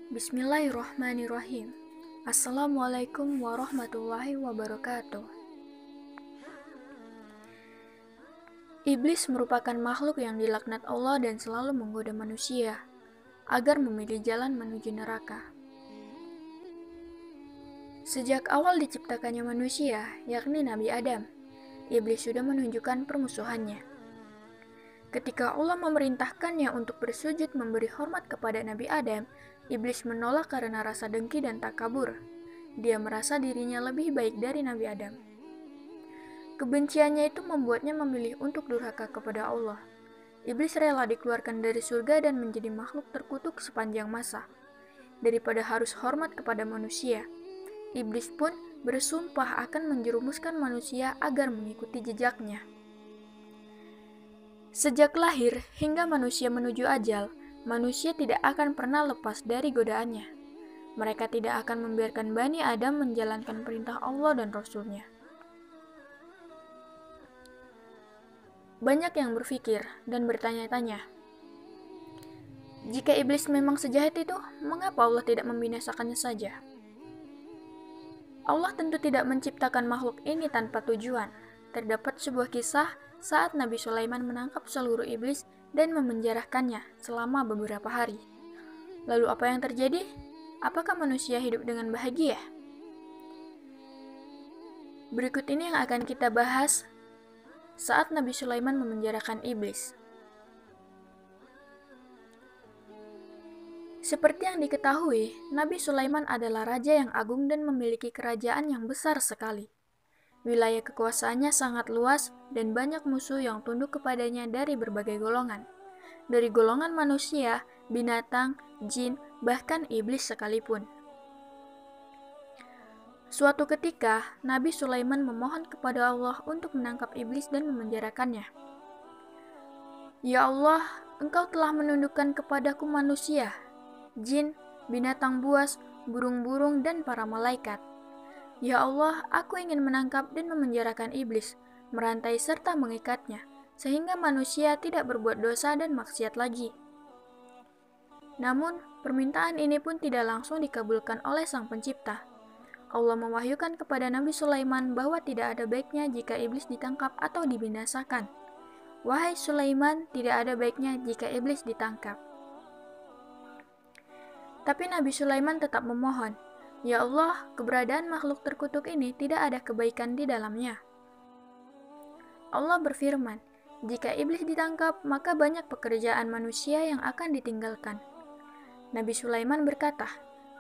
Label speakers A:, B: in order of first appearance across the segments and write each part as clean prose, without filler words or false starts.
A: Bismillahirrahmanirrahim. Assalamualaikum warahmatullahi wabarakatuh. Iblis merupakan makhluk yang dilaknat Allah dan selalu menggoda manusia agar memilih jalan menuju neraka. Sejak awal diciptakannya manusia, yakni Nabi Adam, iblis sudah menunjukkan permusuhannya. Ketika Allah memerintahkannya untuk bersujud memberi hormat kepada Nabi Adam, iblis menolak karena rasa dengki dan takabur. Dia merasa dirinya lebih baik dari Nabi Adam. Kebenciannya itu membuatnya memilih untuk durhaka kepada Allah. Iblis rela dikeluarkan dari surga dan menjadi makhluk terkutuk sepanjang masa. Daripada harus hormat kepada manusia, iblis pun bersumpah akan menjerumuskan manusia agar mengikuti jejaknya. Sejak lahir hingga manusia menuju ajal, manusia tidak akan pernah lepas dari godaannya. Mereka tidak akan membiarkan Bani Adam menjalankan perintah Allah dan Rasul-Nya. Banyak yang berpikir dan bertanya-tanya, jika iblis memang sejahat itu, mengapa Allah tidak membinasakannya saja? Allah tentu tidak menciptakan makhluk ini tanpa tujuan. Terdapat sebuah kisah saat Nabi Sulaiman menangkap seluruh iblis dan memenjarakannya selama beberapa hari. Lalu apa yang terjadi? Apakah manusia hidup dengan bahagia? Berikut ini yang akan kita bahas saat Nabi Sulaiman memenjarakan iblis. Seperti yang diketahui, Nabi Sulaiman adalah raja yang agung dan memiliki kerajaan yang besar sekali. Wilayah kekuasaannya sangat luas dan banyak musuh yang tunduk kepadanya dari berbagai golongan. Dari golongan manusia, binatang, jin, bahkan iblis sekalipun. Suatu ketika, Nabi Sulaiman memohon kepada Allah untuk menangkap iblis dan memenjarakannya. Ya Allah, Engkau telah menundukkan kepadaku manusia, jin, binatang buas, burung-burung, dan para malaikat. Ya Allah, aku ingin menangkap dan memenjarakan iblis, merantai serta mengikatnya, sehingga manusia tidak berbuat dosa dan maksiat lagi. Namun, permintaan ini pun tidak langsung dikabulkan oleh Sang Pencipta. Allah mewahyukan kepada Nabi Sulaiman bahwa tidak ada baiknya jika iblis ditangkap atau dibinasakan. Wahai Sulaiman, tidak ada baiknya jika iblis ditangkap. Tapi Nabi Sulaiman tetap memohon, Ya Allah, keberadaan makhluk terkutuk ini tidak ada kebaikan di dalamnya. Allah berfirman, jika iblis ditangkap, maka banyak pekerjaan manusia yang akan ditinggalkan. Nabi Sulaiman berkata,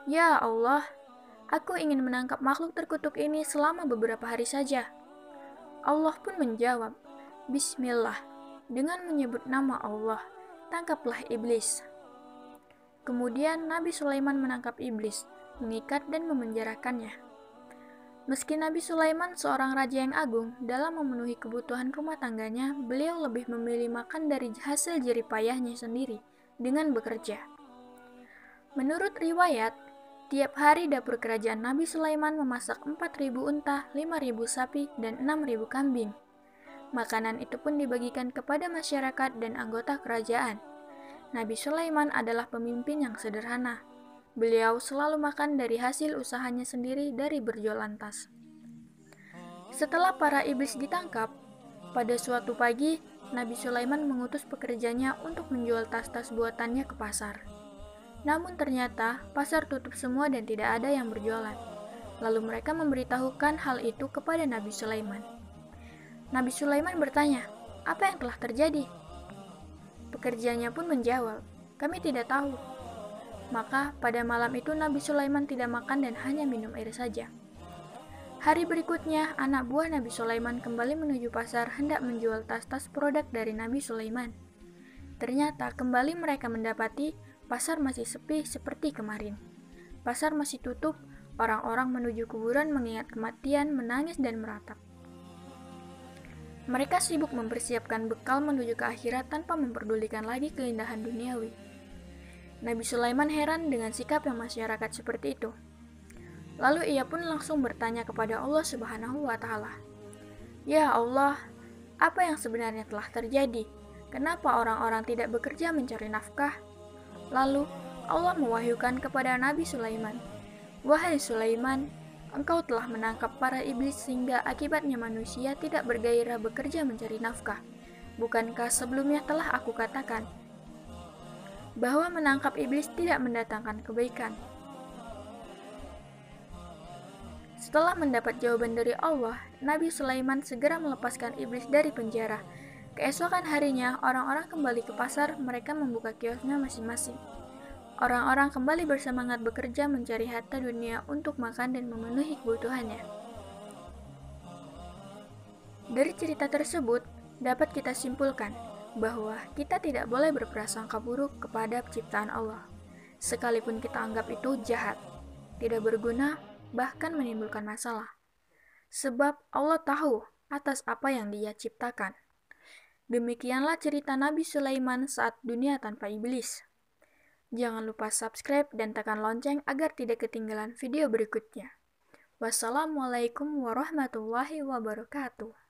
A: Ya Allah, aku ingin menangkap makhluk terkutuk ini selama beberapa hari saja. Allah pun menjawab, Bismillah, dengan menyebut nama Allah, tangkaplah iblis. Kemudian Nabi Sulaiman menangkap iblis, mengikat dan memenjarakannya. Meski Nabi Sulaiman seorang raja yang agung, dalam memenuhi kebutuhan rumah tangganya, beliau lebih memilih makan dari hasil jerih payahnya sendiri dengan bekerja. Menurut riwayat, tiap hari dapur kerajaan Nabi Sulaiman memasak 4.000 unta, 5.000 sapi, dan 6.000 kambing. Makanan itu pun dibagikan kepada masyarakat dan anggota kerajaan. Nabi Sulaiman adalah pemimpin yang sederhana. Beliau selalu makan dari hasil usahanya sendiri dari berjualan tas. Setelah para iblis ditangkap, pada suatu pagi, Nabi Sulaiman mengutus pekerjanya untuk menjual tas-tas buatannya ke pasar. Namun ternyata, pasar tutup semua dan tidak ada yang berjualan. Lalu mereka memberitahukan hal itu kepada Nabi Sulaiman. Nabi Sulaiman bertanya, apa yang telah terjadi? Pekerjanya pun menjawab, kami tidak tahu. Maka pada malam itu Nabi Sulaiman tidak makan dan hanya minum air saja. Hari berikutnya, anak buah Nabi Sulaiman kembali menuju pasar hendak menjual tas-tas produk dari Nabi Sulaiman. Ternyata kembali mereka mendapati pasar masih sepi seperti kemarin. Pasar masih tutup, orang-orang menuju kuburan mengingat kematian, menangis dan meratap. Mereka sibuk mempersiapkan bekal menuju ke akhirat tanpa memperdulikan lagi keindahan duniawi. Nabi Sulaiman heran dengan sikap yang masyarakat seperti itu. Lalu ia pun langsung bertanya kepada Allah Subhanahu wa Ta'ala, Ya Allah, apa yang sebenarnya telah terjadi? Kenapa orang-orang tidak bekerja mencari nafkah? Lalu Allah mewahyukan kepada Nabi Sulaiman, "Wahai Sulaiman, engkau telah menangkap para iblis sehingga akibatnya manusia tidak bergairah bekerja mencari nafkah. Bukankah sebelumnya telah aku katakan bahwa menangkap iblis tidak mendatangkan kebaikan?" Setelah mendapat jawaban dari Allah, Nabi Sulaiman segera melepaskan iblis dari penjara. Keesokan harinya, orang-orang kembali ke pasar, mereka membuka kiosnya masing-masing. Orang-orang kembali bersemangat bekerja mencari harta dunia untuk makan dan memenuhi kebutuhannya. Dari cerita tersebut, dapat kita simpulkan bahwa kita tidak boleh berprasangka buruk kepada ciptaan Allah, sekalipun kita anggap itu jahat, tidak berguna, bahkan menimbulkan masalah. Sebab Allah tahu atas apa yang Dia ciptakan. Demikianlah cerita Nabi Sulaiman saat dunia tanpa iblis. Jangan lupa subscribe dan tekan lonceng agar tidak ketinggalan video berikutnya. Wassalamualaikum warahmatullahi wabarakatuh.